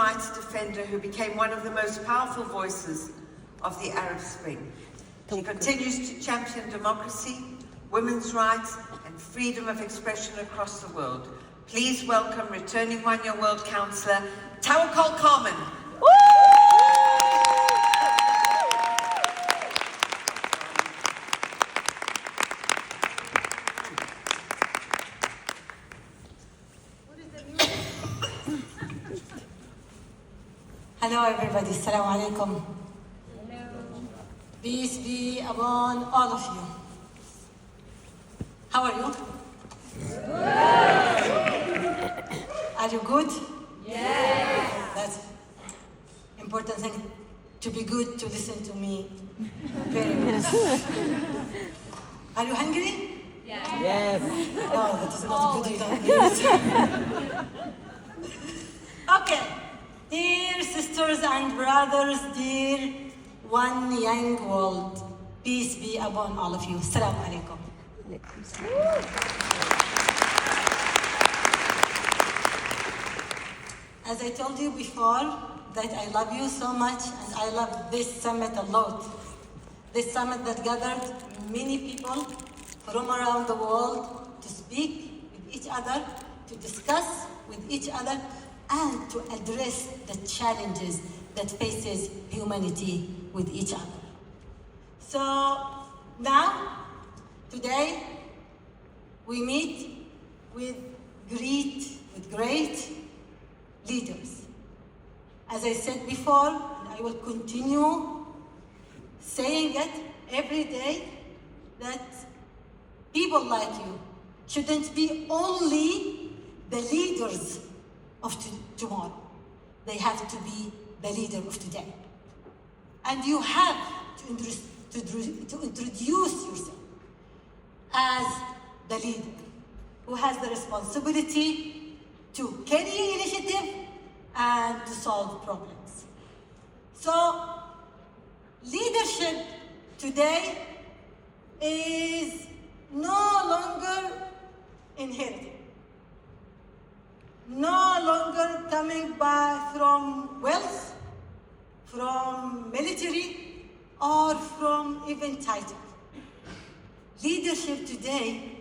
rights defender who became one of the most powerful voices of the Arab Spring. She continues to champion democracy, women's rights, and freedom of expression across the world. Please welcome returning one-year World Councillor, Tawakkol Karman. Hello everybody, Assalamu alaikum. Hello. Peace be upon all of you. How are you? Good. Are you good? Yes. That's important thing, to be good, to listen to me. Very good. Are you hungry? Yes. Oh, that is not good enough. Okay. Dear sisters and brothers, dear one young world, peace be upon all of you. Assalamu alaikum. As I told you before, that I love you so much and I love this summit a lot. This summit that gathered many people from around the world to speak with each other, to discuss with each other, and to address the challenges that faces humanity with each other. So now, today, we meet with great leaders. As I said before, and I will continue saying it every day, that people like you shouldn't be only the leaders of tomorrow. They have to be the leader of today. And you have to introduce yourself as the leader who has the responsibility to carry initiative and to solve problems. So, leadership today is no longer inherited. No longer coming by from wealth, from military, or from even title. Leadership today,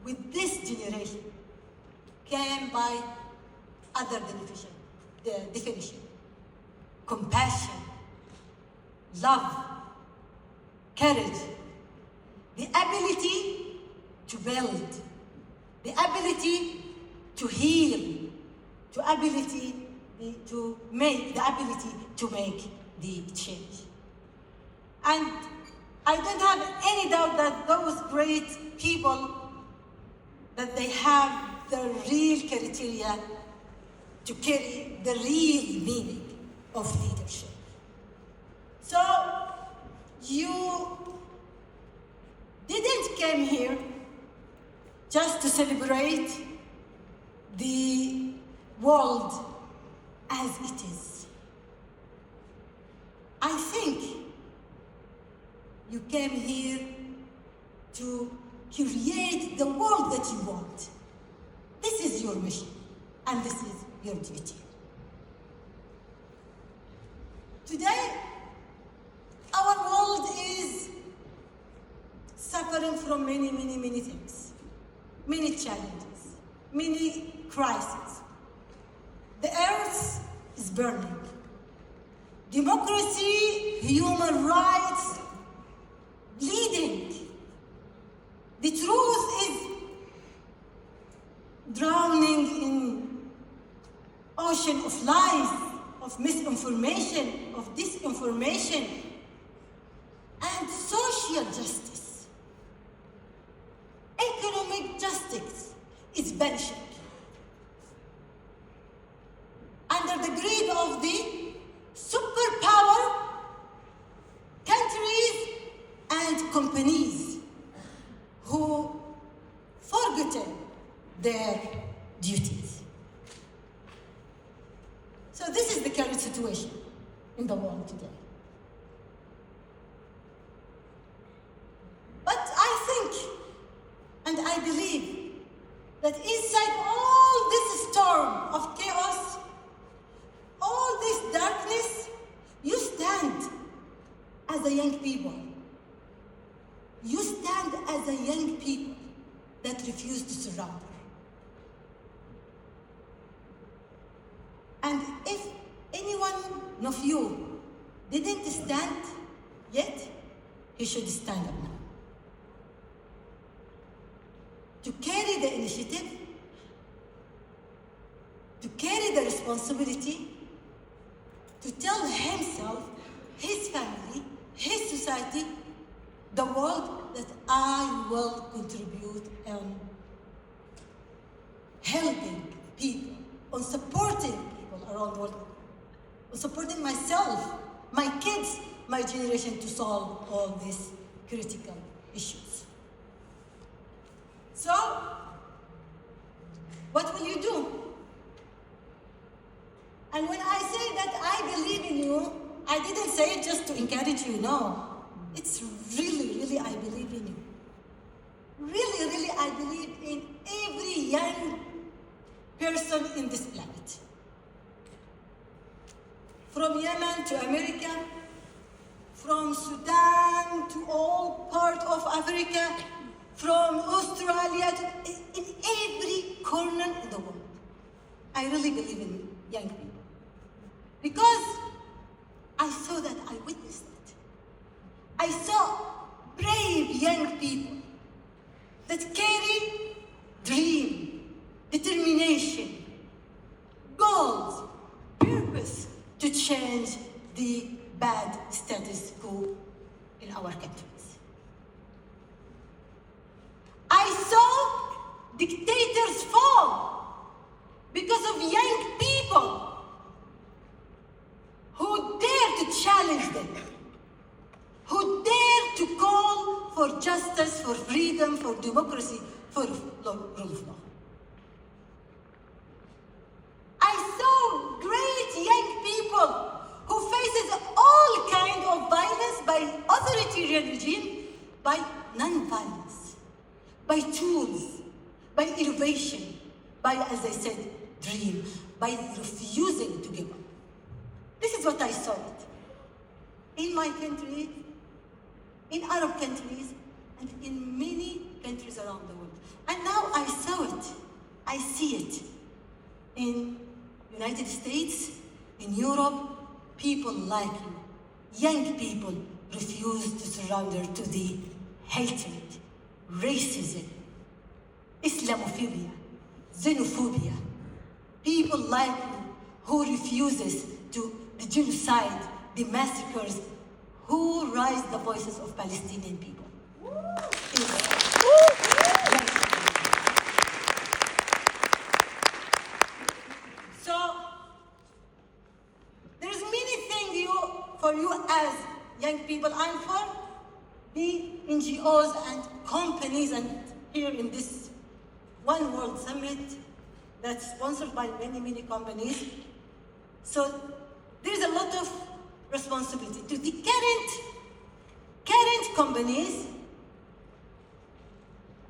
with this generation, came by other definition. Compassion, love, courage, the ability to build, the ability to heal, the ability to make the change. And I don't have any doubt that those great people, that they have the real criteria to carry the real meaning of leadership. So, you didn't come here just to celebrate the world as it is. I think you came here to create the world that you want. This is your mission, and this is your duty. Today, our world is suffering from many things, many challenges, many crises. The earth is burning. Democracy, human rights, bleeding. The truth is drowning in ocean of lies, of misinformation, of disinformation, and social justice. Economic justice is vanishing under the greed of the superpower countries and companies who forgotten their duties. So this is the current situation in the world today. But I think, and I believe, that inside all this storm of chaos, as a young people. You stand as a young people that refuse to surrender. And if anyone of you didn't stand yet, he should stand up now. To carry the initiative, to carry the responsibility, to tell himself, his family, his society, the world, that I will contribute on helping people, on supporting people around the world, on supporting myself, my kids, my generation, to solve all these critical issues. So, what will you do? And when I say that I believe in you, I didn't say it just to encourage you, no. It's really, I believe in you. Really, I believe in every young person in this planet. From Yemen to America, from Sudan to all parts of Africa, from Australia to in every corner in the world. I really believe in young people. Because I saw that, I witnessed it. I saw brave young people that carry dream, determination, goals, purpose to change the bad status quo in our countries. I saw dictators fall because of young people who dare to challenge them, who dare to call for justice, for freedom, for democracy, for rule of law. I saw great young people who faces all kinds of violence by authoritarian regime, by non-violence, by tools, by innovation, by, as I said, dream, by refusing to give up. This is what I saw it in my country, in Arab countries, and in many countries around the world. And now I saw it, I see it in United States, in Europe. People like you, young people, refuse to surrender to the hatred, racism, Islamophobia, xenophobia. People like you who refuses to the genocide, the massacres, who raise the voices of Palestinian people. So, there's many things for you as young people and for the NGOs and companies, and here in this One World Summit that's sponsored by many companies. So there's a lot of responsibility to the current companies,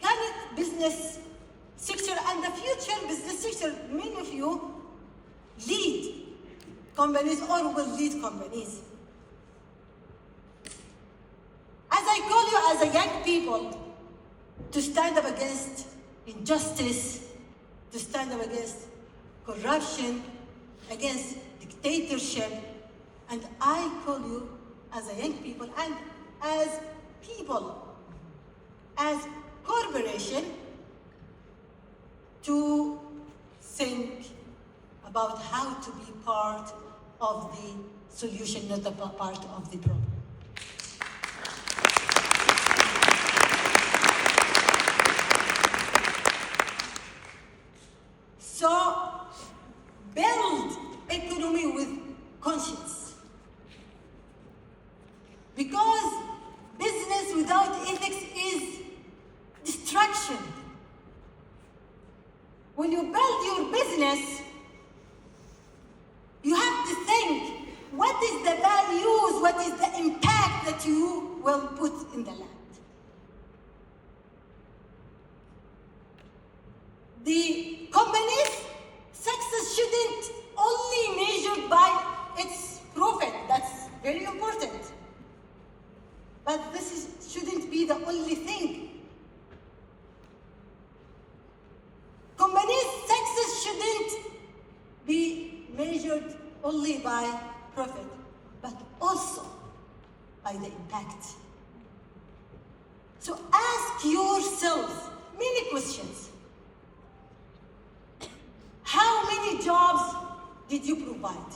current business sector, and the future business sector. Many of you lead companies or will lead companies. As I call you as a young people to stand up against injustice, to stand up against corruption, against dictatorship, and I call you as a young people and as people, as corporation, to think about how to be part of the solution, not a part of the problem. So, build economy with conscience. Because business without ethics is destruction. When you build your business, you have to think, what is the values, what is the impact that you will put in the land? The company's success shouldn't only measured by its profit. That's very important. measured only by profit, but also by the impact. So ask yourself many questions. How many jobs did you provide?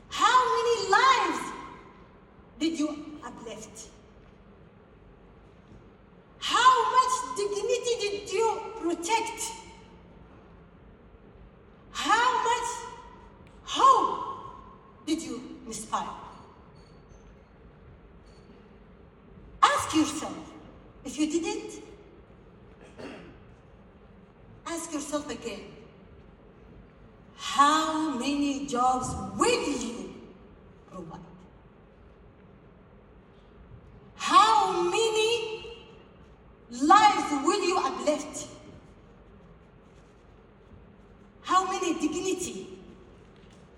How many lives did you uplift? How much dignity did you protect? How much hope did you inspire? Ask yourself. If you didn't, ask yourself again. How many jobs will you provide? How many lives will you uplift? How many dignity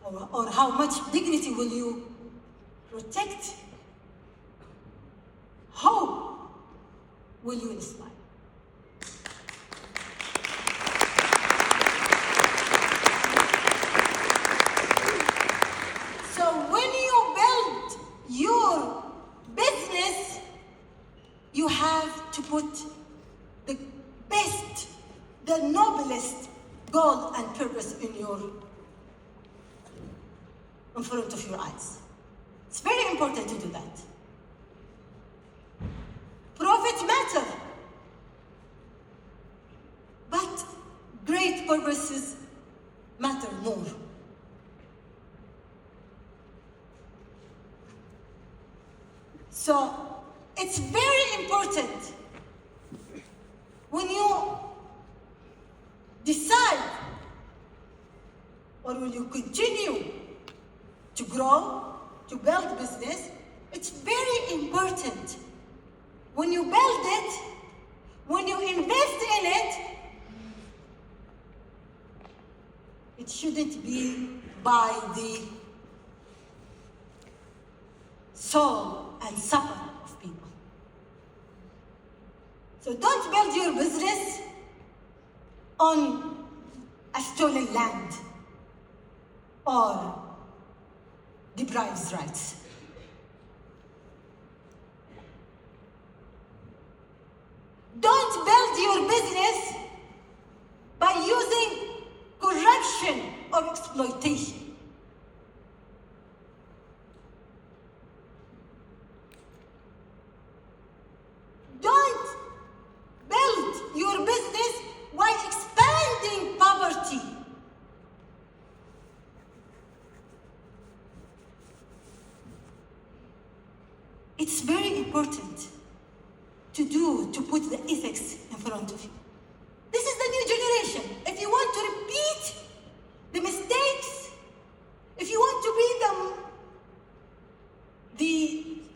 or how much dignity will you protect? How will you inspire? So when you build your business, you have to put the best, the noblest goal and purpose in front of your eyes. It's very important to do that. Profit matter, but great purposes matter more. So it's very important when you decide or will you continue to grow, to build business, it's very important when you build it, when you invest in it, it shouldn't be by the soul and suffer of people. So don't build your business on a stolen land or deprives rights. Don't build your business by using corruption or exploitation. Don't build your business while expanding poverty. It's very important to put the ethics in front of you. This is the new generation. If you want to repeat the mistakes, if you want to be the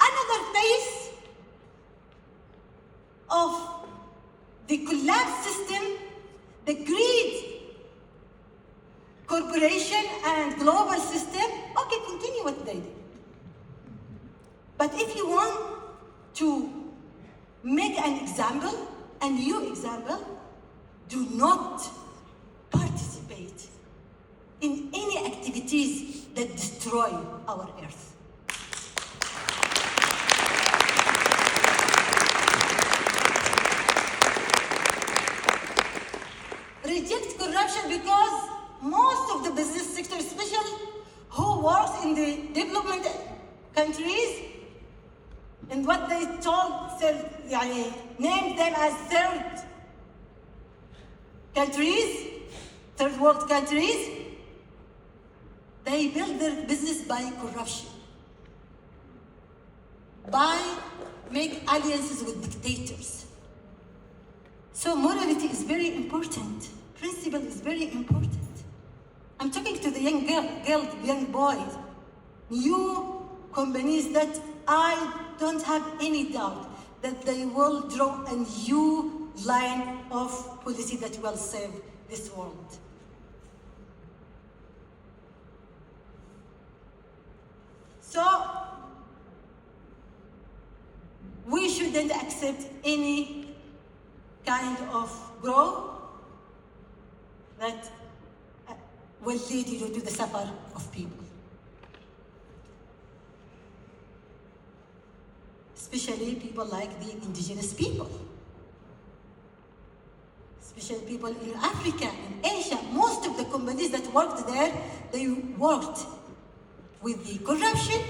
another face of the collapsed system, the greed, corporation and global system, okay, continue what they did. But if you want to make an example, a new example, do not participate in any activities that destroy our earth. Reject corruption because most of the business sector, especially who works in the development countries, and what they named them as third world countries, they build their business by corruption, by make alliances with dictators. So morality is very important. Principle is very important. I'm talking to the young boys, new companies that I don't have any doubt that they will draw a new line of policy that will save this world. So, we shouldn't accept any kind of growth that will lead you to the supper of people. Especially people like the indigenous people. Especially people in Africa, in Asia. Most of the companies that worked there, they worked with the corruption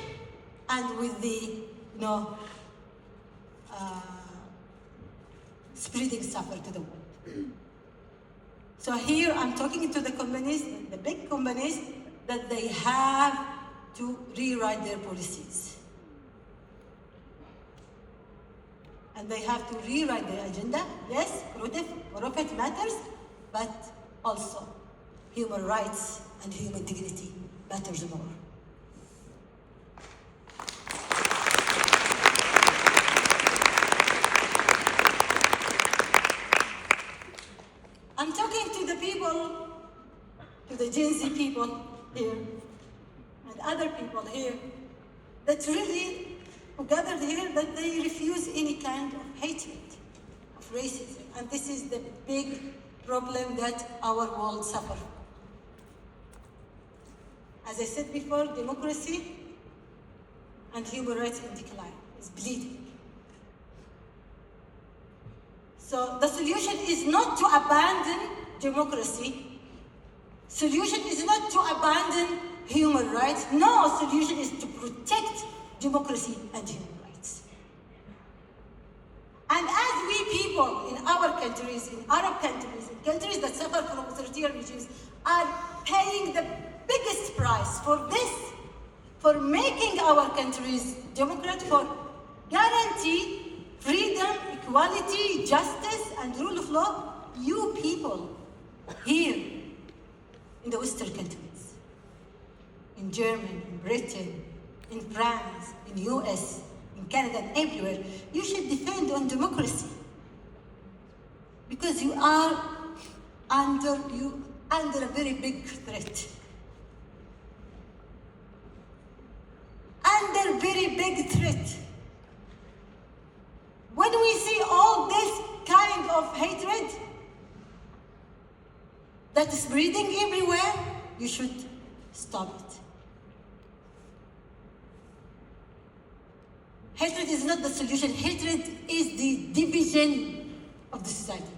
and with the, spreading supper to the world. So here I'm talking to the companies, the big companies, that they have to rewrite their policies. And they have to rewrite their agenda. Yes, profit matters, but also human rights and human dignity matters more. I'm talking to the people, to the Gen Z people here, and other people here, that really, who gathered here, that they refuse any kind of hatred, of racism. And this is the big problem that our world suffers. As I said before, democracy and human rights in decline, is bleeding. So the solution is not to abandon democracy. Solution is not to abandon human rights. No, solution is to protect democracy and human rights. And as we people in our countries, in Arab countries, in countries that suffer from authoritarian regimes, are paying the biggest price for this, for making our countries democratic, for guarantee freedom, equality, justice, and rule of law, you people here in the Western countries, in Germany, in Britain, in France, in US, in Canada, and everywhere, you should defend on democracy. Because you are under a very big threat. Under very big threat. When we see all this kind of hatred that is spreading everywhere, you should stop it. Hatred is not the solution. Hatred is the division of the society.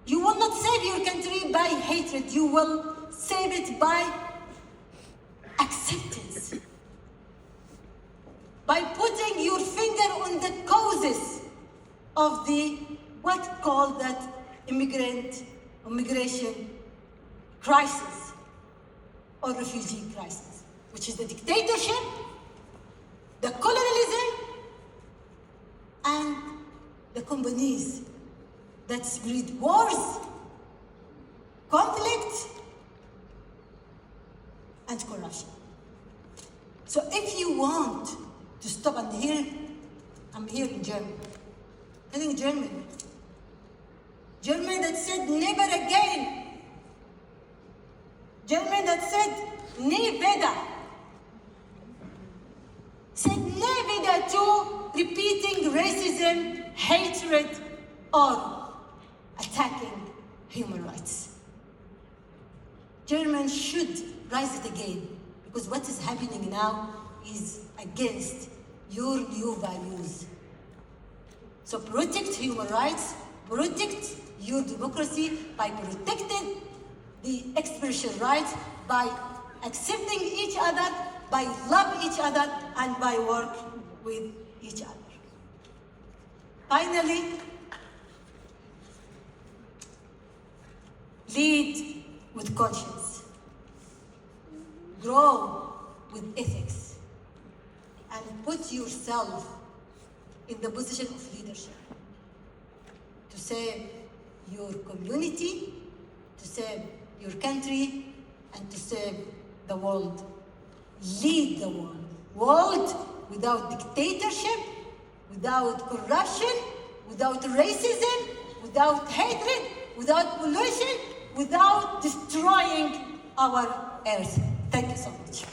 You will not save your country by hatred. You will save it by acceptance. By putting your finger on the causes of the what called that immigration crisis or refugee crisis, which is the dictatorship, the colonialism, and the companies that spread wars, conflict, and corruption. So if you want to stop, and here, I'm here in Germany. I think Germany that said never again. Germany that said nie wieder. Said nie wieder to repeating racism, hatred, or attacking human rights. Germany should rise it again, because what is happening now is against your new values. So protect human rights, protect your democracy by protecting the expression rights, by accepting each other, by love each other, and by work with each other. Finally, lead with conscience, grow with ethics, and put yourself in the position of leadership to save your community, to save your country, and to save the world. Lead the world. World without dictatorship, without corruption, without racism, without hatred, without pollution, without destroying our earth. Thank you so much.